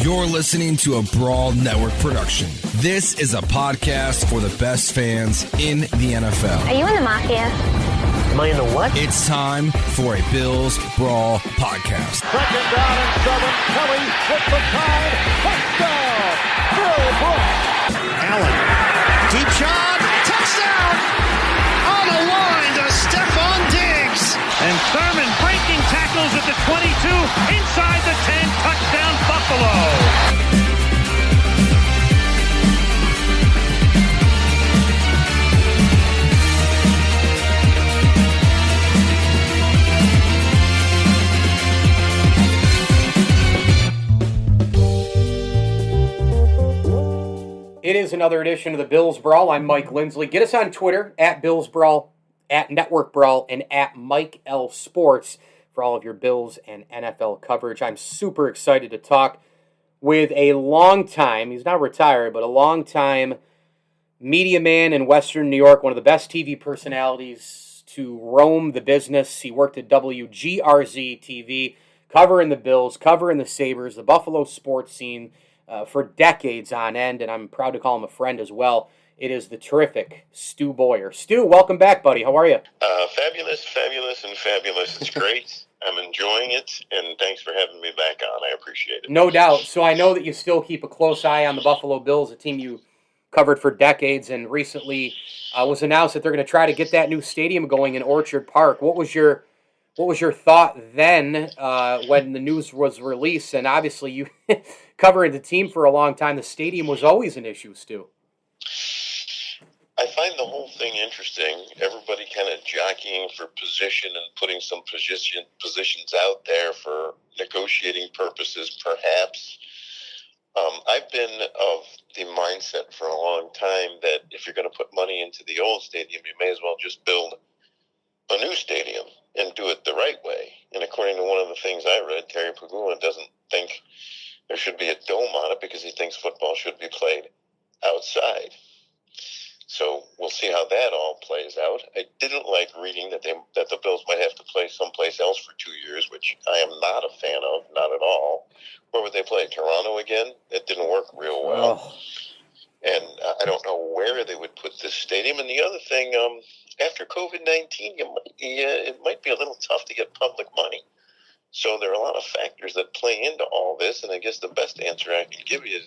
You're listening to a Brawl Network production. This is a podcast for the best fans in the NFL. Are you in the mafia? Am I in the what? It's time for a Bills Brawl podcast. Second down and 7. Kelly with the time. Touchdown! Bill Brooks. Allen. Deep shot. Touchdown! On the line to Stephon Diggs. And Thurman breaking tackles at the 22. Inside the 10. Touchdown Buffalo. It is another edition of the Bills Brawl. I'm Mike Lindsley. Get us on Twitter, at Bills Brawl, at Network Brawl, and at Mike L Sports for all of your Bills and NFL coverage. I'm super excited to talk with a long-time, he's not retired, but a long-time media man in Western New York, one of the best TV personalities to roam the business. He worked at WGRZ-TV, covering the Bills, covering the Sabres, the Buffalo sports scene, for decades on end, and I'm proud to call him a friend as well. It is the terrific Stu Boyar. Stu, welcome back, buddy. How are you? Fabulous, and fabulous. It's great. I'm enjoying it, and thanks for having me back on. I appreciate it. No doubt. So I know that you still keep a close eye on the Buffalo Bills, a team you covered for decades, and recently was announced that they're going to try to get that new stadium going in Orchard Park. What was your thought then when the news was released? And obviously you covering the team for a long time, the stadium was always an issue, Stu. I find the whole thing interesting. Everybody kind of jockeying for position and putting some positions out there for negotiating purposes, perhaps. I've been of the mindset for a long time that if you're going to put money into the old stadium, you may as well just build a new stadium and do it the right way. And according to one of the things I read, Terry Pagula doesn't think there should be a dome on it because he thinks football should be played outside. So we'll see how that all plays out. I didn't like reading that the Bills might have to play someplace else for 2 years, which I am not a fan of, not at all. Where would they play? Toronto again? It didn't work real well. Oh. And I don't know where they would put this stadium. And the other thing, after COVID-19, it might be a little tough to get public money. So there are a lot of factors that play into all this, and I guess the best answer I can give you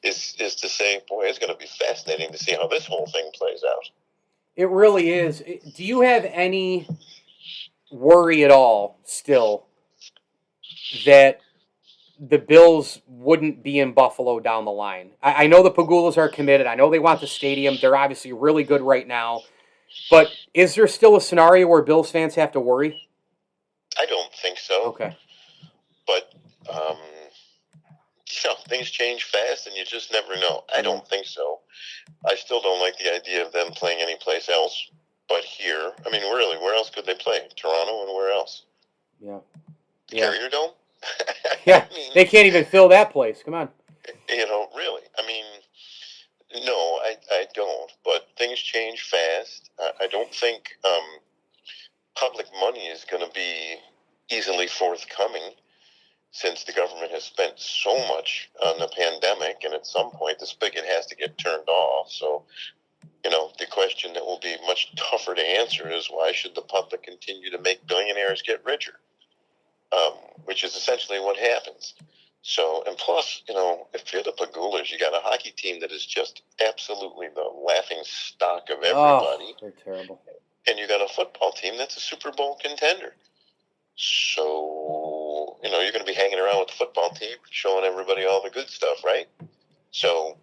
is to say, boy, it's going to be fascinating to see how this whole thing plays out. It really is. Do you have any worry at all still that the Bills wouldn't be in Buffalo down the line? I know the Pagulas are committed. I know they want the stadium. They're obviously really good right now. But is there still a scenario where Bills fans have to worry? I don't think so. Okay. But, things change fast and you just never know. I don't think so. I still don't like the idea of them playing any place else but here. I mean, really, where else could they play? Toronto and where else? Yeah. Carrier Dome? Yeah, I mean, they can't even fill that place. Come on. Really. I mean, no, I don't. But things change fast. I don't think public money is going to be easily forthcoming since the government has spent so much on the pandemic, and at some point the spigot has to get turned off. So, the question that will be much tougher to answer is why should the public continue to make billionaires get richer? Which is essentially what happens. So, and plus, if you're the Pagulas, you got a hockey team that is just absolutely the laughing stock of everybody. Oh, they're terrible. And you got a football team that's a Super Bowl contender. So, you're going to be hanging around with the football team, showing everybody all the good stuff, right? So,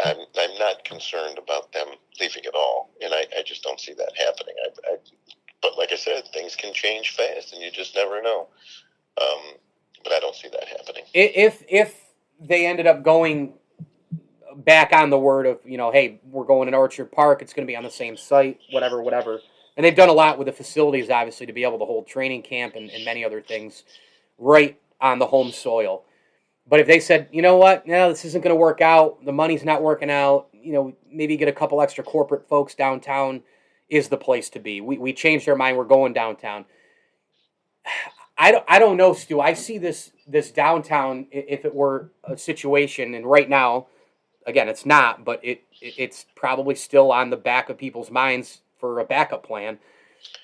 I'm not concerned about them leaving at all, and I just don't see that happening. But like I said, things can change fast, and you just never know. But I don't see that happening. If they ended up going back on the word of, hey, we're going in Orchard Park, it's going to be on the same site, whatever. And they've done a lot with the facilities, obviously, to be able to hold training camp and many other things right on the home soil. But if they said, you know what, no, this isn't going to work out, the money's not working out, maybe get a couple extra corporate folks downtown is the place to be. We changed our mind, we're going downtown. I don't know, Stu. I see this downtown, if it were a situation, and right now, again, it's not, but it's probably still on the back of people's minds for a backup plan.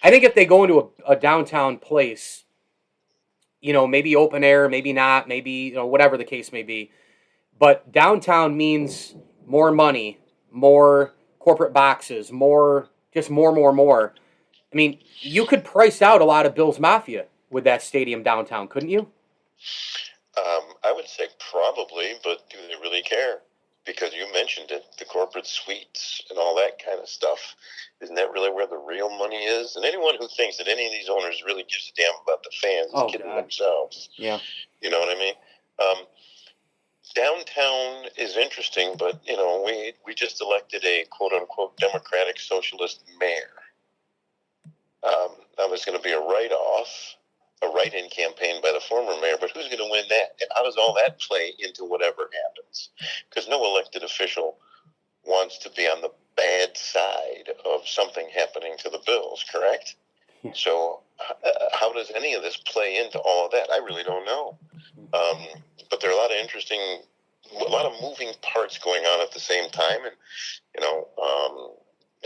I think if they go into a downtown place, maybe open air, maybe not, maybe, whatever the case may be, but downtown means more money, more corporate boxes, more. I mean, you could price out a lot of Bills Mafia with that stadium downtown, couldn't you? I would say probably, but do they really care? Because you mentioned it, the corporate suites and all that kind of stuff. Isn't that really where the real money is? And anyone who thinks that any of these owners really gives a damn about the fans is kidding themselves. Yeah. You know what I mean? Downtown is interesting, but, we just elected a quote-unquote Democratic Socialist mayor. That was going to be a write-off, a write-in campaign by the former mayor, but who's going to win that? And how does all that play into whatever happens? Because no elected official wants to be on the bad side of something happening to the Bills, correct? Yeah. So how does any of this play into all of that? I really don't know. But there are a lot of moving parts going on at the same time, and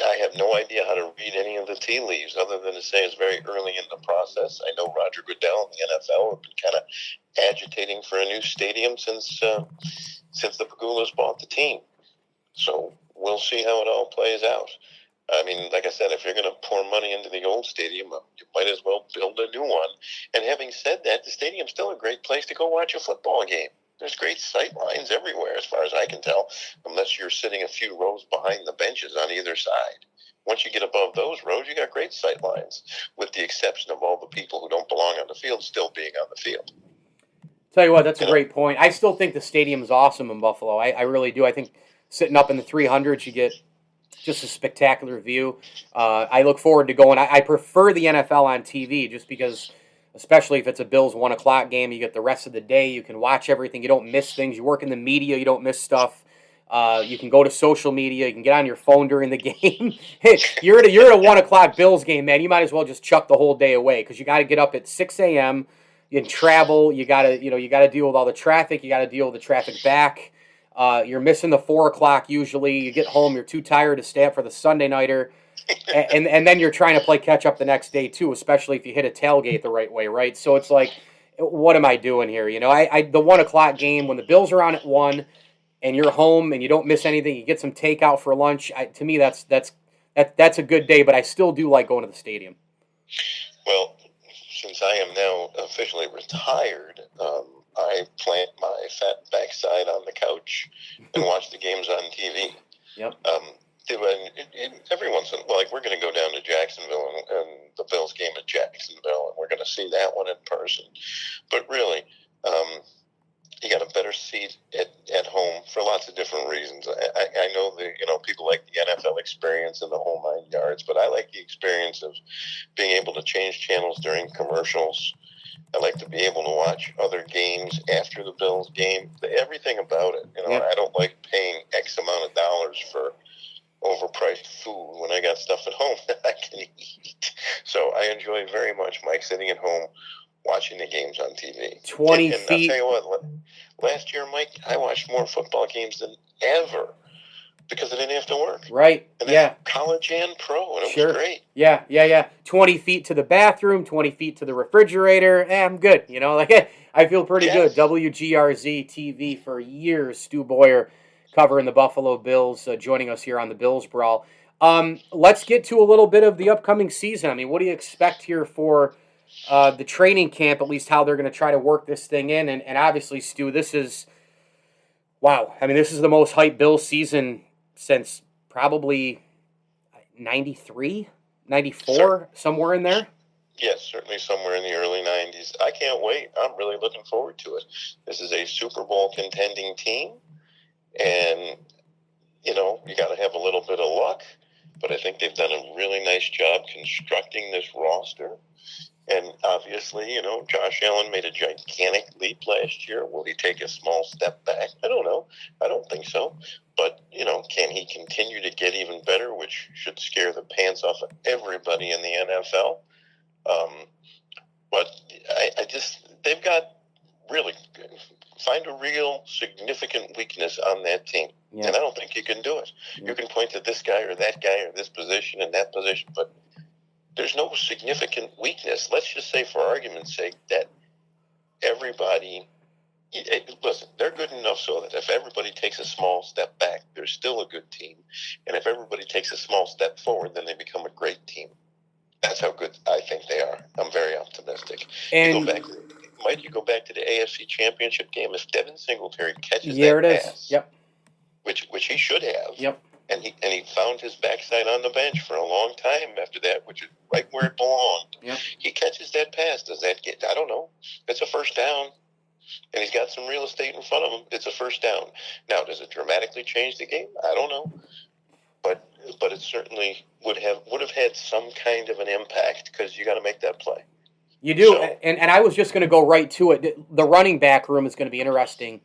I have no idea how to read any of the tea leaves other than to say it's very early in the process. I know Roger Goodell and the NFL have been kind of agitating for a new stadium since the Pagulas bought the team. So we'll see how it all plays out. I mean, like I said, if you're going to pour money into the old stadium, you might as well build a new one. And having said that, the stadium's still a great place to go watch a football game. There's great sight lines everywhere, as far as I can tell, unless you're sitting a few rows behind the benches on either side. Once you get above those rows, you got great sight lines, with the exception of all the people who don't belong on the field still being on the field. Tell you what, that's a great point. I still think the stadium is awesome in Buffalo. I really do. I think sitting up in the 300s, you get just a spectacular view. I look forward to going. I prefer the NFL on TV just because, especially if it's a Bills 1 o'clock game, you get the rest of the day. You can watch everything. You don't miss things. You work in the media. You don't miss stuff. You can go to social media. You can get on your phone during the game. Hey, you're at a 1 o'clock Bills game, man. You might as well just chuck the whole day away because you got to get up at 6 a.m. You travel. You got to deal with all the traffic. You got to deal with the traffic back. You're missing the 4 o'clock usually. You get home. You're too tired to stay up for the Sunday nighter. And then you're trying to play catch up the next day too, especially if you hit a tailgate the right way, right? So it's like, what am I doing here? The 1 o'clock game when the Bills are on at 1, and you're home and you don't miss anything, you get some takeout for lunch. To me, that's a good day. But I still do like going to the stadium. Well, since I am now officially retired, I plant my fat backside on the couch and watch the games on TV. Yep. Every once in a while, like we're going to go down to Jacksonville and the Bills game at Jacksonville, and we're going to see that one in person. But really, you got a better seat at home for lots of different reasons. I know people like the NFL experience and the whole 9 yards, but I like the experience of being able to change channels during commercials. I like to be able to watch other games after the Bills game. Everything about it. I don't like paying X amount of dollars for overpriced food when I got stuff at home that I can eat. So I enjoy very much, Mike, sitting at home watching the games on TV. 20 and feet. I'll tell you what, last year, Mike, I watched more football games than ever because I didn't have to work. Right, and yeah. College and pro, and it Sure. was great. Yeah. 20 feet to the bathroom, 20 feet to the refrigerator. I'm good. I feel pretty good. WGRZ-TV for years. Stu Boyar covering the Buffalo Bills, joining us here on the Bills Brawl. Let's get to a little bit of the upcoming season. I mean, what do you expect here for the training camp, at least how they're going to try to work this thing in? And obviously, Stu, this is the most hyped Bills season since probably 93, 94, somewhere in there. Yes, certainly somewhere in the early 90s. I can't wait. I'm really looking forward to it. This is a Super Bowl contending team, and, you got to have a little bit of luck, but I think they've done a really nice job constructing this roster. And obviously, Josh Allen made a gigantic leap last year. Will he take a small step back? I don't know. I don't think so. But, can he continue to get even better, which should scare the pants off of everybody in the NFL? But they've got really find a real significant weakness on that team. Yeah. And I don't think you can do it. Yeah. You can point to this guy or this position and that position, but there's no significant weakness. Let's just say, for argument's sake, that everybody, listen, they're good enough so that if everybody takes a small step back, they're still a good team. And if everybody takes a small step forward, then they become a great team. That's how good I think they are. I'm very optimistic. And you go back to the AFC Championship game. If Devin Singletary catches that pass, which he should have, and he found his backside on the bench for a long time after that, which is right where it belonged. Yep. He catches that pass. Does that get? I don't know. It's a first down, and he's got some real estate in front of him. It's a first down. Now, does it dramatically change the game? I don't know, but it certainly would have had some kind of an impact because you got to make that play. You do, and I was just going to go right to it. The running back room is going to be interesting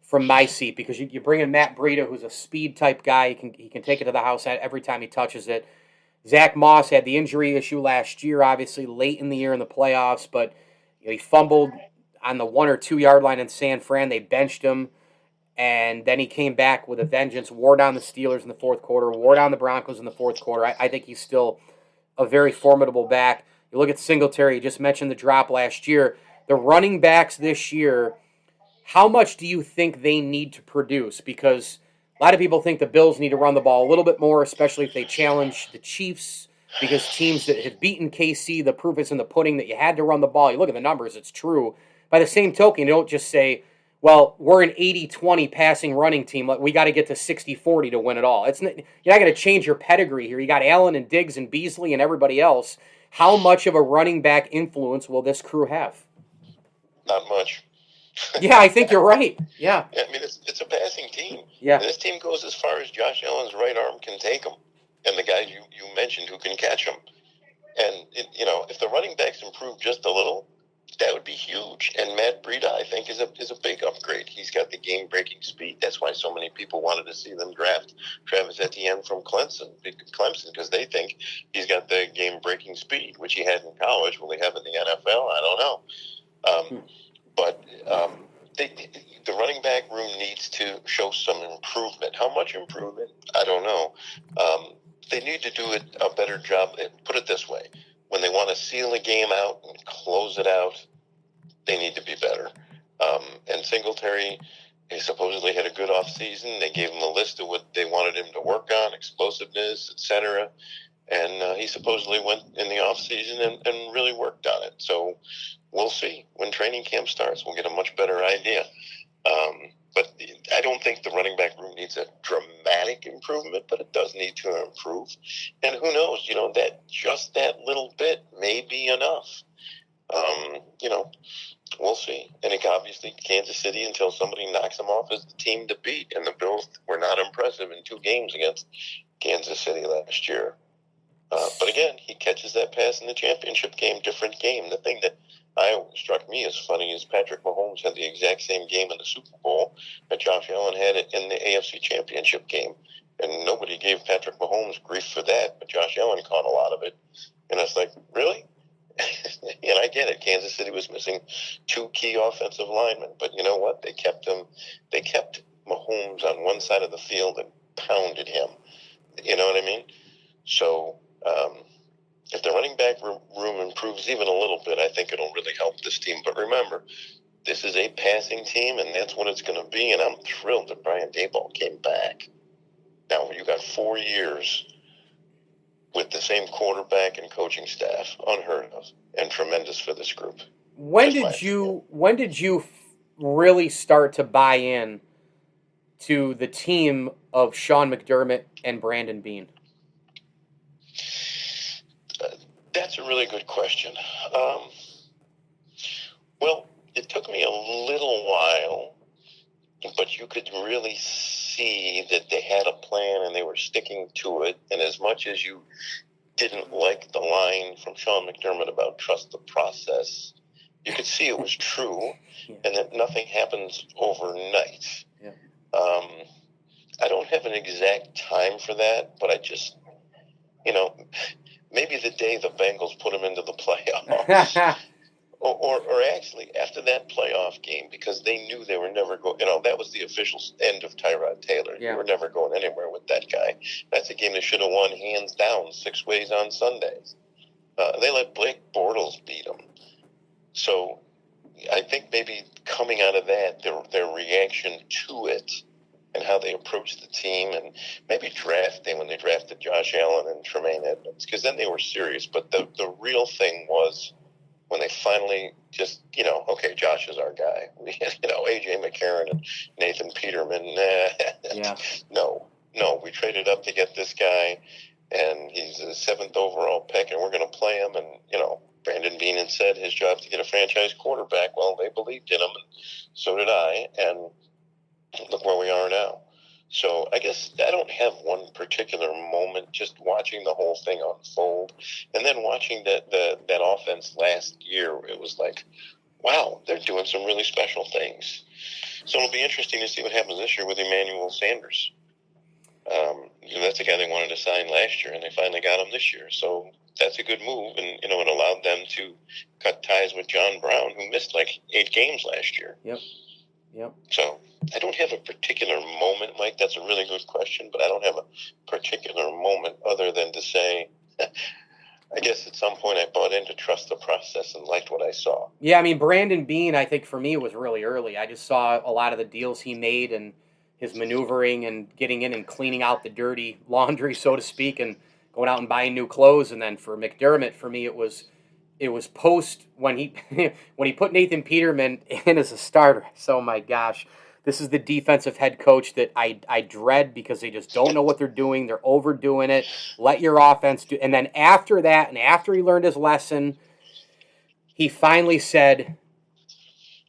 from my seat because you bring in Matt Breida, who's a speed type guy. He can take it to the house every time he touches it. Zach Moss had the injury issue last year, obviously late in the year in the playoffs, but he fumbled on the 1 or 2 yard line in San Fran. They benched him, and then he came back with a vengeance, wore down the Steelers in the fourth quarter, wore down the Broncos in the fourth quarter. I think he's still a very formidable back. You look at Singletary, you just mentioned the drop last year. The running backs this year, how much do you think they need to produce? Because a lot of people think the Bills need to run the ball a little bit more, especially if they challenge the Chiefs, because teams that have beaten KC, the proof is in the pudding that you had to run the ball. You look at the numbers, it's true. By the same token, you don't just say, well, we're an 80-20 passing running team. We got to get to 60-40 to win it all. You're not going to change your pedigree here. You got Allen and Diggs and Beasley and everybody else. How much of a running back influence will this crew have? Not much. Yeah, I think you're right. Yeah. I mean, it's a passing team. Yeah. And this team goes as far as Josh Allen's right arm can take them, and the guys you mentioned who can catch them. And if the running backs improve just a little, that would be huge. And Matt Breida, I think, is a big upgrade. He's got the game-breaking speed. That's why so many people wanted to see them draft Travis Etienne from Clemson, because they think he's got the game-breaking speed, which he had in college. Will he have in the NFL? I don't know. But the running back room needs to show some improvement. How much improvement? I don't know. They need to do a better job. Put it this way. When they want to seal a game out and close it out, they need to be better. And Singletary, he supposedly had a good offseason. They gave him a list of what they wanted him to work on, explosiveness, etc. And he supposedly went in the offseason and really worked on it. So we'll see. When training camp starts, we'll get a much better idea. But I don't think the running back room needs a dramatic improvement, but it does need to improve. And who knows, that little bit may be enough. We'll see. And obviously Kansas City, until somebody knocks them off, is the team to beat. And the Bills were not impressive in 2 games against Kansas City last year. But again, he catches that pass in the championship game, different game. The thing that struck me as funny is Patrick Mahomes had the exact same game in the Super Bowl that Josh Allen had it in the AFC Championship game. And nobody gave Patrick Mahomes grief for that, but Josh Allen caught a lot of it. And I was like, really? And I get it. Kansas City was missing 2 key offensive linemen. But you know what? They kept Mahomes on one side of the field and pounded him. You know what I mean? So if the running back room improves even a little bit, I think it'll really help this team. But remember, this is a passing team, and that's what it's going to be. And I'm thrilled that Brian Daboll came back. Now, you got 4 years with the same quarterback and coaching staff, unheard of, and tremendous for this group. When did you really start to buy in to the team of Sean McDermott and Brandon Beane? That's a really good question. Well, it took me a little while, but you could really see that they had a plan and they were sticking to it. And as much as you didn't like the line from Sean McDermott about trust the process, you could see it was true and that nothing happens overnight. Yeah. I don't have an exact time for that, but I just, maybe the day the Bengals put them into the playoffs. or actually after that playoff game, because they knew they were never going. That was the official end of Tyrod Taylor. Yeah. They were never going anywhere with that guy. That's a game they should have won hands down 6 ways on Sundays. They let Blake Bortles beat them. So I think maybe coming out of that, their reaction to it and how they approached the team, and maybe drafting when they drafted Josh Allen and Tremaine Edmonds, because then they were serious. But the real thing was when they finally just, okay, Josh is our guy. A.J. McCarron and Nathan Peterman. Yeah. No, we traded up to get this guy, and he's a 7th overall pick, and we're going to play him. And, Brandon Beane said his job to get a franchise quarterback. Well, they believed in him, and so did I. And look where we are now. So I guess I don't have one particular moment, just watching the whole thing unfold. And then watching that offense last year, it was like, wow, they're doing some really special things. So it'll be interesting to see what happens this year with Emmanuel Sanders. That's the guy they wanted to sign last year, and they finally got him this year. So that's a good move, and it allowed them to cut ties with John Brown, who missed like 8 games last year. Yep. So I don't have a particular moment, Mike. That's a really good question, but I don't have a particular moment other than to say, I guess at some point I bought in to trust the process and liked what I saw. Yeah, I mean, Brandon Beane, I think for me, was really early. I just saw a lot of the deals he made and his maneuvering and getting in and cleaning out the dirty laundry, so to speak, and going out and buying new clothes. And then for McDermott, for me, it was post when he when he put Nathan Peterman in as a starter. So, my gosh, this is the defensive head coach that I dread, because they just don't know what they're doing. They're overdoing it. Let your offense do. And then after that, and after he learned his lesson, he finally said,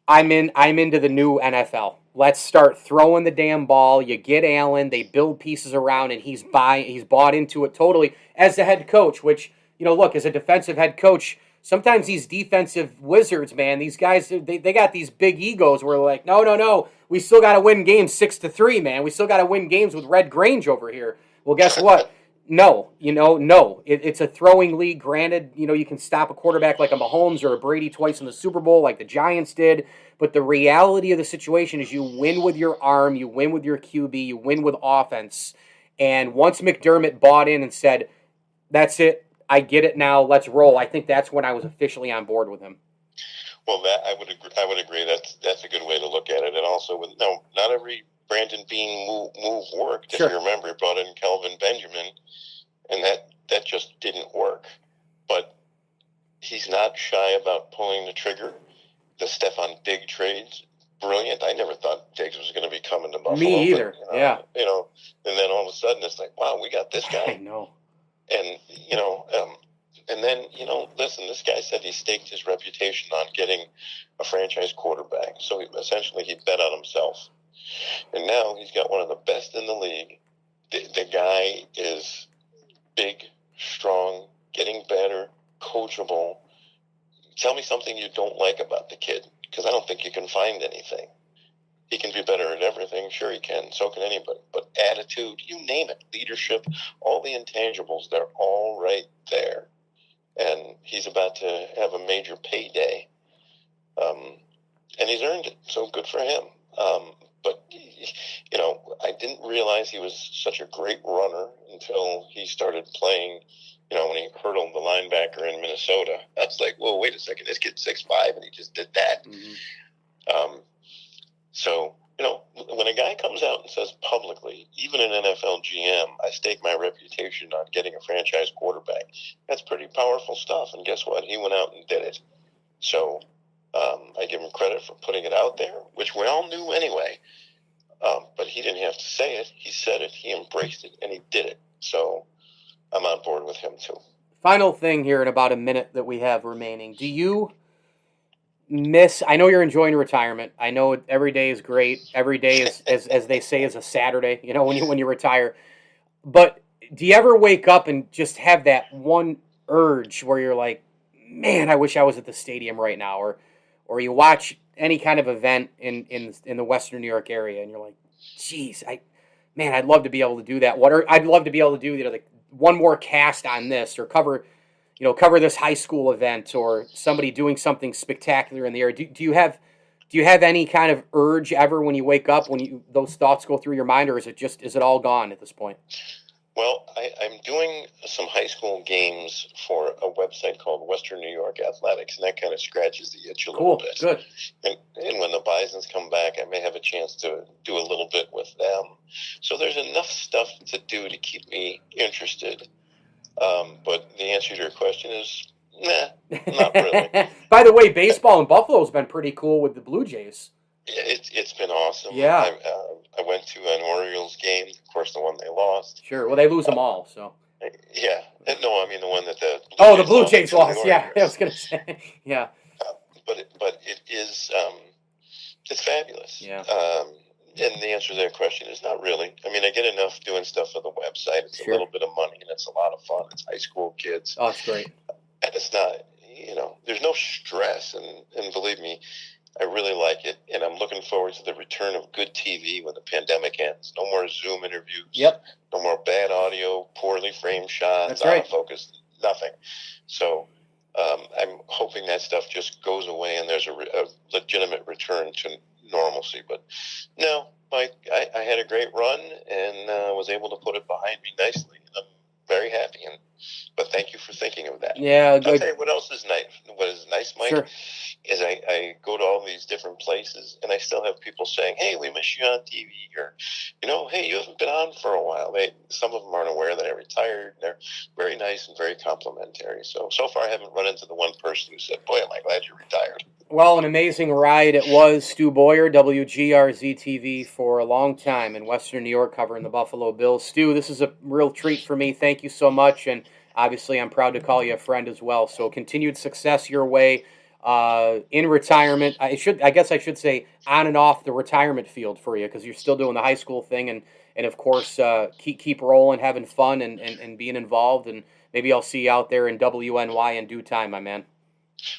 I'm into the new NFL. Let's start throwing the damn ball. You get Allen. They build pieces around, and he's bought into it totally as the head coach, which, look, as a defensive head coach, sometimes these defensive wizards, man, these guys, they got these big egos where they're like, no, we still got to win games 6-3, man. We still got to win games with Red Grange over here. Well, guess what? No. It's a throwing league. Granted, you can stop a quarterback like a Mahomes or a Brady twice in the Super Bowl like the Giants did, but the reality of the situation is you win with your arm, you win with your QB, you win with offense. And once McDermott bought in and said, that's it, I get it now, let's roll, I think that's when I was officially on board with him. Well, that I would agree. That's a good way to look at it. And also, not every Brandon Beane move worked. Sure. If you remember, he brought in Kelvin Benjamin, and that just didn't work. But he's not shy about pulling the trigger. The Stephon Diggs trades, brilliant. I never thought Diggs was going to be coming to Buffalo. Me either. But, yeah. And then all of a sudden it's like, wow, we got this guy. I know. And and then listen, this guy said he staked his reputation on getting a franchise quarterback. So he bet on himself. And now he's got one of the best in the league. The guy is big, strong, getting better, coachable. Tell me something you don't like about the kid, because I don't think you can find anything. He can be better at everything. Sure he can. So can anybody. But attitude, you name it, leadership, all the intangibles, they're all right there. And he's about to have a major payday. And he's earned it. So good for him. But, I didn't realize he was such a great runner until he started playing, when he hurdled the linebacker in Minnesota. That's like, whoa, wait a second, this kid's 6'5", and he just did that. Mm-hmm. So, when a guy comes out and says publicly, even an NFL GM, I stake my reputation on getting a franchise quarterback, that's pretty powerful stuff. And guess what? He went out and did it. So I give him credit for putting it out there, which we all knew anyway. But he didn't have to say it. He said it. He embraced it, and he did it. So I'm on board with him, too. Final thing here in about a minute that we have remaining. Do you miss, I know you're enjoying retirement. I know every day is great. Every day is, as they say, is a Saturday, when you retire. But do you ever wake up and just have that one urge where you're like, man, I wish I was at the stadium right now? Or you watch any kind of event in the Western New York area and you're like, geez, I'd love to be able to do that. I'd love to be able to do like one more cast on this or cover, cover this high school event or somebody doing something spectacular in the air. Do you have any kind of urge ever when you wake up, when those thoughts go through your mind, or is it all gone at this point? Well, I'm doing some high school games for a website called Western New York Athletics, and that kind of scratches the itch a little bit. Good. And when the Bisons come back, I may have a chance to do a little bit with them. So there's enough stuff to do to keep me interested. But the answer to your question is, nah, not really. By the way, baseball in Buffalo's been pretty cool with the Blue Jays. It's been awesome. Yeah. I went to an Orioles game, of course, the one they lost. Sure. Well, they lose them all, so. Yeah. No, I mean the one that the Blue Jays lost. Yeah, I was going to say. Yeah. But it is it's fabulous. Yeah. And the answer to that question is not really. I mean, I get enough doing stuff for the website. It's a little bit of money, and it's a lot of fun. It's high school kids. Oh, it's great. And it's not, there's no stress. And believe me, I really like it. And I'm looking forward to the return of good TV when the pandemic ends. No more Zoom interviews. Yep. No more bad audio, poorly framed shots, That's right. out of focus, nothing. So I'm hoping that stuff just goes away and there's a legitimate return to normalcy. But no, Mike, I had a great run and was able to put it behind me nicely. I'm very happy. But thank you for thinking of that. Yeah, good. I'll tell you what else is nice. What is nice, Mike, Sure. is I go to all these different places and I still have people saying, hey, we miss you on TV, or, hey, you haven't been on for a while. Some of them aren't aware that I retired. They're very nice and very complimentary. So far I haven't run into the one person who said, boy, am I glad you retired. Well, an amazing ride it was. Stu Boyar, WGRZ-TV for a long time in Western New York covering the Buffalo Bills. Stu, this is a real treat for me. Thank you so much, and obviously I'm proud to call you a friend as well. So continued success your way in retirement. I guess I should say on and off the retirement field for you, because you're still doing the high school thing, and of course keep rolling, having fun, and being involved, and maybe I'll see you out there in WNY in due time, my man.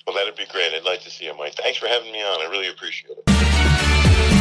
Well, that'd be great. I'd like to see you, Mike. Thanks for having me on. I really appreciate it.